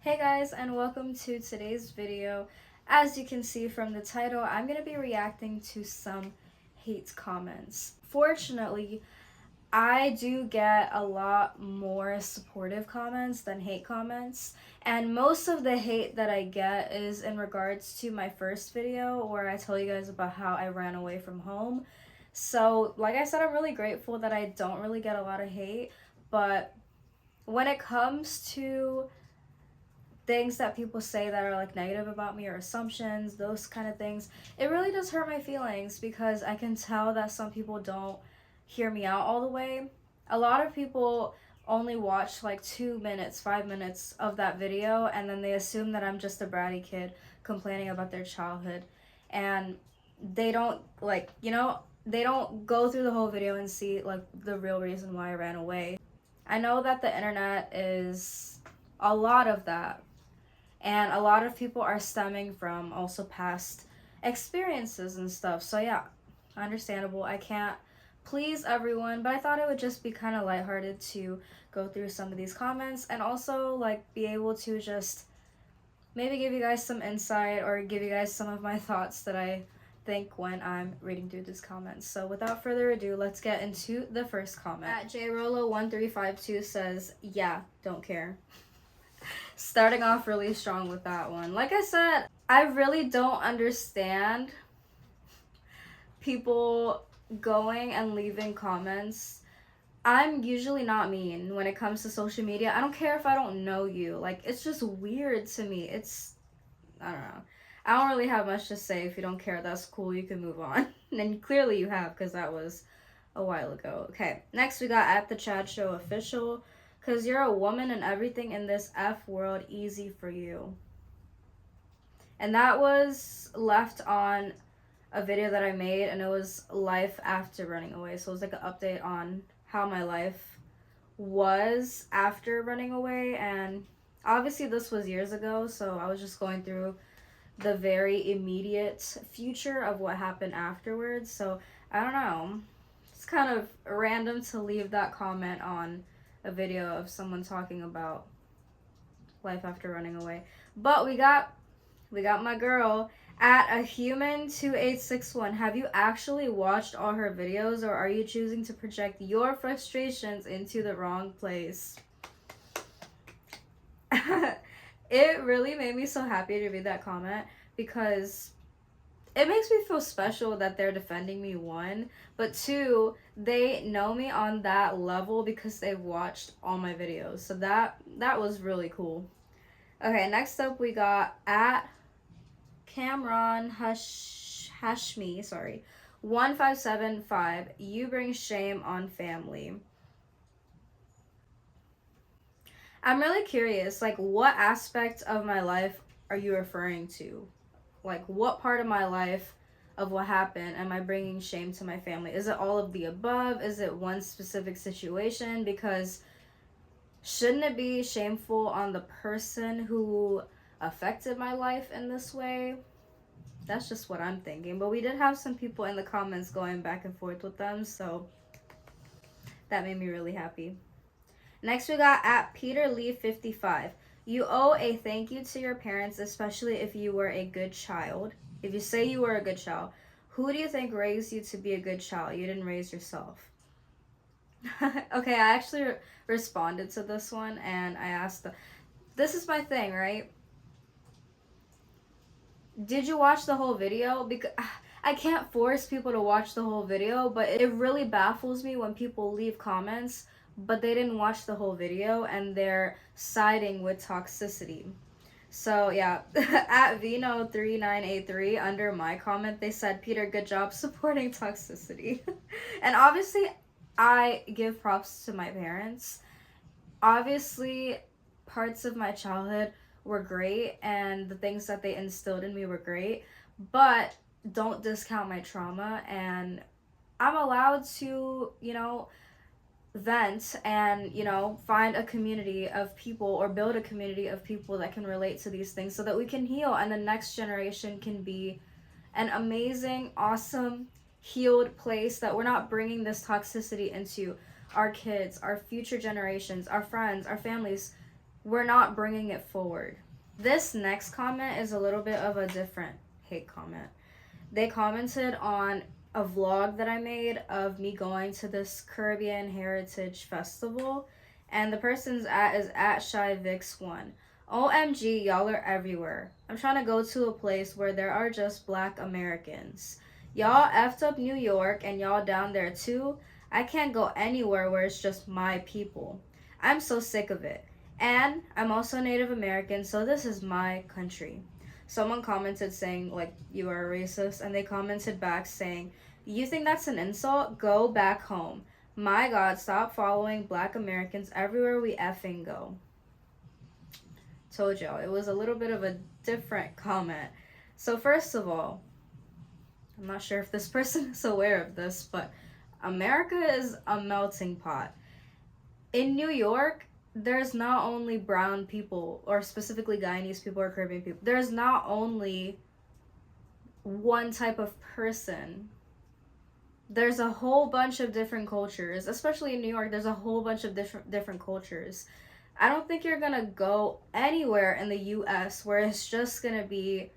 Hey guys, and welcome to today's video. As you can see from the title, I'm going to be reacting to some hate comments. Fortunately, I do get a lot more supportive comments than hate comments, and most of the hate that I get is in regards to my first video where I tell you guys about how I ran away from home. So, like I said, I'm really grateful that I don't really get a lot of hate, but when it comes to things that people say that are like negative about me or assumptions, those kind of things, it really does hurt my feelings because I can tell that some people don't hear me out all the way. A lot of people only watch like 2 minutes, 5 minutes of that video, and then they assume that I'm just a bratty kid complaining about their childhood. And they don't, they don't go through the whole video and see like the real reason why I ran away. I know that the internet is a lot of that, and a lot of people are stemming from also past experiences and stuff. So yeah, understandable. I can't please everyone, but I thought it would just be kind of lighthearted to go through some of these comments and also like be able to just maybe give you guys some insight or give you guys some of my thoughts that I think when I'm reading through these comments. So without further ado, let's get into the first comment. At JRolo1352 says, "Yeah, don't care." Starting off really strong with that one. Like I said, I really don't understand people going and leaving comments. I'm usually not mean when it comes to social media. I don't care if I don't know you. Like, it's just weird to me. I don't know. I don't really have much to say. If you don't care, that's cool. You can move on. And clearly you have, because that was a while ago. Okay, next we got at the Chad Show Official. "Cause you're a woman and everything in this F world easy for you." And that was left on a video that I made, and it was life after running away. So it was like an update on how my life was after running away. And obviously this was years ago, so I was just going through the very immediate future of what happened afterwards. So I don't know. It's kind of random to leave that comment on a video of someone talking about life after running away. But we got my girl at a human 2861. "Have you actually watched all her videos, or are you choosing to project your frustrations into the wrong place?" It really made me so happy to read that comment because it makes me feel special that they're defending me, one, but two, they know me on that level because they've watched all my videos. So that was really cool. Okay, next up we got at Cameron Hashmi, 1575. "You bring shame on family." I'm really curious, like, what aspect of my life are you referring to? Like, what part of my life of what happened am I bringing shame to my family? Is it all of the above? Is it one specific situation? Because shouldn't it be shameful on the person who affected my life in this way? That's just what I'm thinking. But we did have some people in the comments going back and forth with them, so that made me really happy. Next we got at Peter Lee 55. "You owe a thank you to your parents, especially if you were a good child. If you say you were a good child, who do you think raised you to be a good child? You didn't raise yourself." Okay, I actually responded to this one, and I asked this is my thing, right? Did you watch the whole video? Because I can't force people to watch the whole video, but it really baffles me when people leave comments but they didn't watch the whole video and they're siding with toxicity. So yeah, at Vino3983, under my comment, they said, "Peter, good job supporting toxicity." And obviously, I give props to my parents. Obviously, parts of my childhood were great, and the things that they instilled in me were great, but don't discount my trauma, and I'm allowed to, vent and find a community of people or build a community of people that can relate to these things so that we can heal and the next generation can be an amazing, awesome, healed place, that we're not bringing this toxicity into our kids, our future generations, our friends, our families. we're not bringing it forward. This next comment is a little bit of a different hate comment. They commented on a vlog that I made of me going to this Caribbean Heritage Festival, and the person's is at ShyVix1. OMG, y'all are everywhere. I'm trying to go to a place where there are just black Americans. Y'all effed up New York and y'all down there too. I can't go anywhere where it's just my people. I'm so sick of it. And I'm also Native American, so this is my country. Someone commented saying, like, you are a racist, and they commented back saying, you think that's an insult? Go back home. My God, stop following black Americans everywhere we effing go. Told y'all, it was a little bit of a different comment. So first of all, I'm not sure if this person is aware of this, but America is a melting pot. In New York, there's not only brown people, or specifically Guyanese people or Caribbean people. There's not only one type of person. There's a whole bunch of different cultures, especially in New York. There's a whole bunch of different cultures. I don't think you're gonna go anywhere in the US where it's just gonna be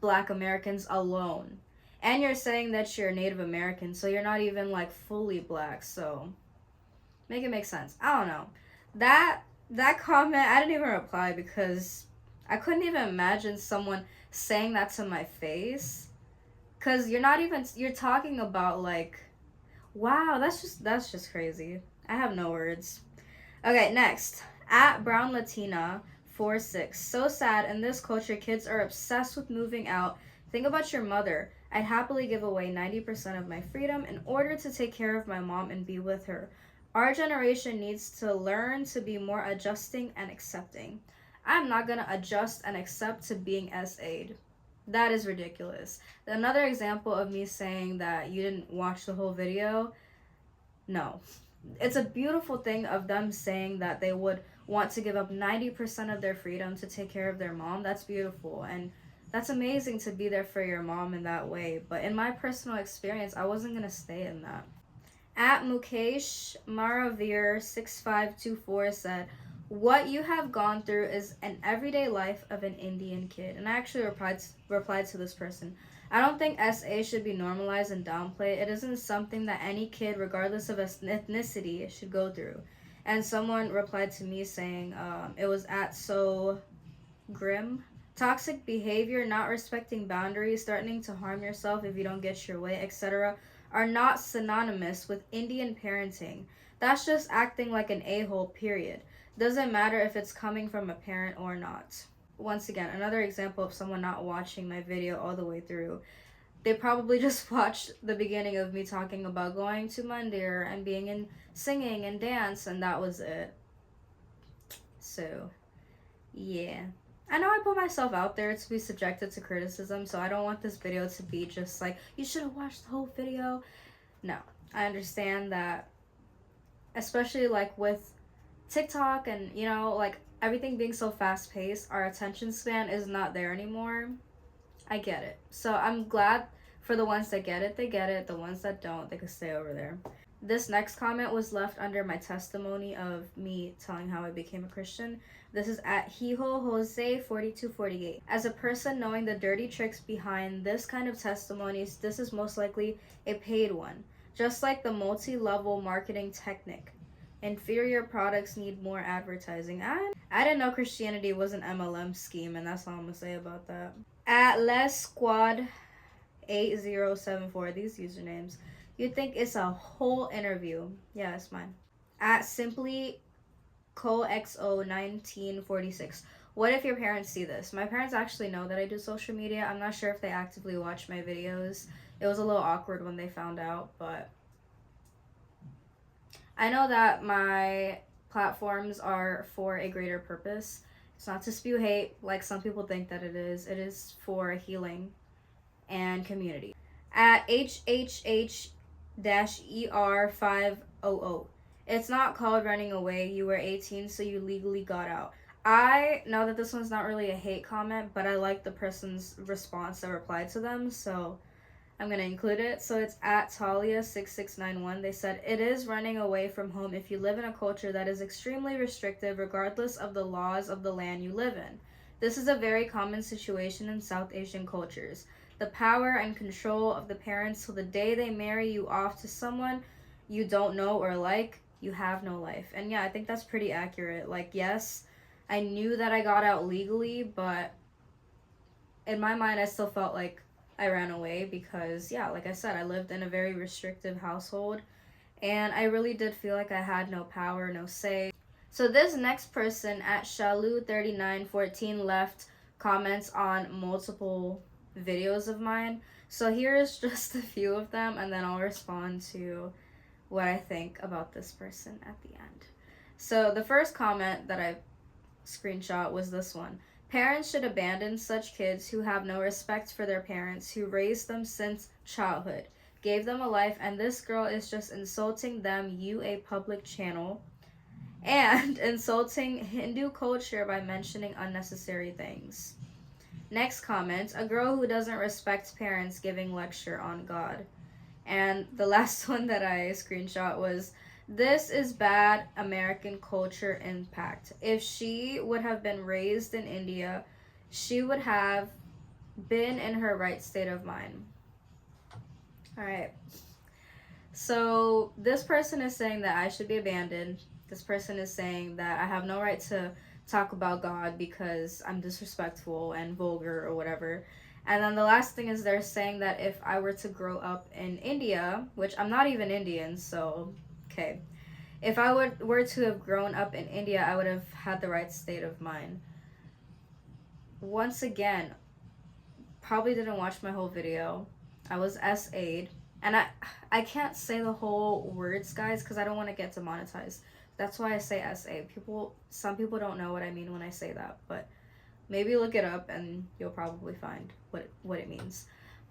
black Americans alone. And you're saying that you're Native American, so you're not even like fully black, so make it make sense. I don't know. That comment, I didn't even reply because I couldn't even imagine someone saying that to my face. Cause you're talking about like, wow, that's just crazy. I have no words. Okay, next. At Brown Latina 46. So sad, in this culture kids are obsessed with moving out. Think about your mother. I'd happily give away 90% of my freedom in order to take care of my mom and be with her. Our generation needs to learn to be more adjusting and accepting. I'm not gonna adjust and accept to being SA'd. That is ridiculous. Another example of me saying that you didn't watch the whole video, no. It's a beautiful thing of them saying that they would want to give up 90% of their freedom to take care of their mom. That's beautiful, and that's amazing to be there for your mom in that way. But in my personal experience, I wasn't gonna stay in that. At Mukesh Maravir 6524 said, what you have gone through is an everyday life of an Indian kid. And I actually replied to this person. I don't think SA should be normalized and downplayed. It isn't something that any kid, regardless of ethnicity, should go through. And someone replied to me saying, it was at So Grim. Toxic behavior, not respecting boundaries, threatening to harm yourself if you don't get your way, etc., are not synonymous with Indian parenting. That's just acting like an a-hole, period. Doesn't matter if it's coming from a parent or not. Once again, another example of someone not watching my video all the way through. They probably just watched the beginning of me talking about going to Mandir and being in singing and dance, and that was it. So, yeah. I know I put myself out there to be subjected to criticism, so I don't want this video to be just like, you should have watched the whole video. No, I understand that, especially like with TikTok and, you know, like everything being so fast paced, our attention span is not there anymore. I get it. So I'm glad for the ones that get it, they get it. The ones that don't, they can stay over there. This next comment was left under my testimony of me telling how I became a Christian. This is at Hijo Jose 4248. As a person knowing the dirty tricks behind this kind of testimonies, this is most likely a paid one. Just like the multi-level marketing technique. Inferior products need more advertising. I didn't know Christianity was an MLM scheme, and that's all I'm gonna say about that. At Les Squad 8074, these usernames. You'd think it's a whole interview. Yeah, it's mine. At Simply CoXO 1946. What if your parents see this? My parents actually know that I do social media. I'm not sure if they actively watch my videos. It was a little awkward when they found out, but I know that my platforms are for a greater purpose. It's not to spew hate like some people think that it is. It is for healing and community. At HHH-ER500. It's not called running away. You were 18, so you legally got out. I know that this one's not really a hate comment, but I like the person's response that replied to them, so I'm going to include it. So it's at Talia6691. They said, it is running away from home if you live in a culture that is extremely restrictive regardless of the laws of the land you live in. This is a very common situation in South Asian cultures. The power and control of the parents till the day they marry you off to someone you don't know or like, you have no life. And yeah, I think that's pretty accurate. Like, yes, I knew that I got out legally, but in my mind, I still felt like I ran away because, yeah, like I said, I lived in a very restrictive household and I really did feel like I had no power, no say. So this next person at Shalu3914 left comments on multiple videos of mine. So here's just a few of them and then I'll respond to what I think about this person at the end. So the first comment that I screenshot was this one. Parents should abandon such kids who have no respect for their parents who raised them since childhood, gave them a life, and this girl is just insulting them, you a public channel, and insulting Hindu culture by mentioning unnecessary things. Next comment, a girl who doesn't respect parents giving lecture on God. And the last one that I screenshot was, this is bad American culture impact. If she would have been raised in India, she would have been in her right state of mind. All right. So this person is saying that I should be abandoned. This person is saying that I have no right to talk about God because I'm disrespectful and vulgar or whatever. And then the last thing is they're saying that if I were to grow up in India, which I'm not even Indian, so okay. If I were to have grown up in India, I would have had the right state of mind. Once again, probably didn't watch my whole video. I was SA'd. And I can't say the whole words, guys, because I don't want to get demonetized. That's why I say SA. Some people don't know what I mean when I say that, but maybe look it up and you'll probably find what it means.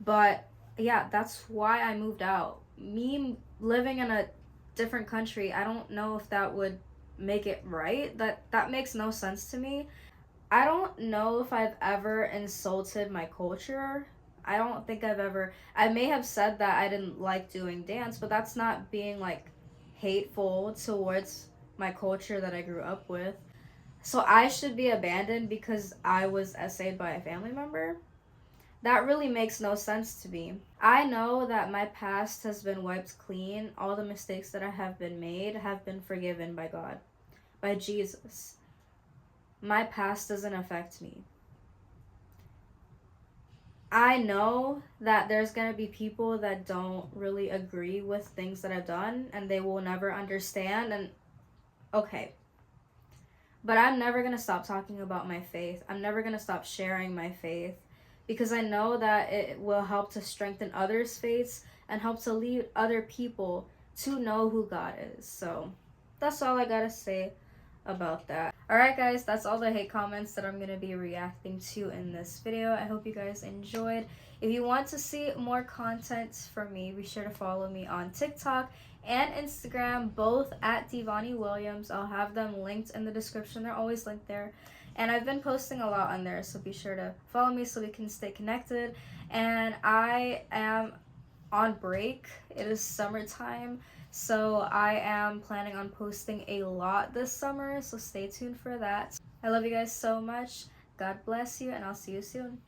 But yeah, that's why I moved out. Me living in a different country, I don't know if that would make it right. That makes no sense to me. I don't know if I've ever insulted my culture. I don't think I may have said that I didn't like doing dance, but that's not being like hateful towards my culture that I grew up with. So I should be abandoned because I was SA'd by a family member? That really makes no sense to me. I know that my past has been wiped clean. All the mistakes that I have been made have been forgiven by God, by Jesus. My past doesn't affect me. I know that there's going to be people that don't really agree with things that I've done and they will never understand, and okay. But I'm never going to stop talking about my faith. I'm never going to stop sharing my faith because I know that it will help to strengthen others' faiths and help to lead other people to know who God is. So that's all I got to say about that. Alright guys, that's all the hate comments that I'm going to be reacting to in this video. I hope you guys enjoyed. If you want to see more content from me, be sure to follow me on TikTok and Instagram, both at Deevaani Williams. I'll have them linked in the description. They're always linked there. And I've been posting a lot on there, so be sure to follow me so we can stay connected. And I am on break. It is summertime. So I am planning on posting a lot this summer, so stay tuned for that. I love you guys so much. God bless you, and I'll see you soon.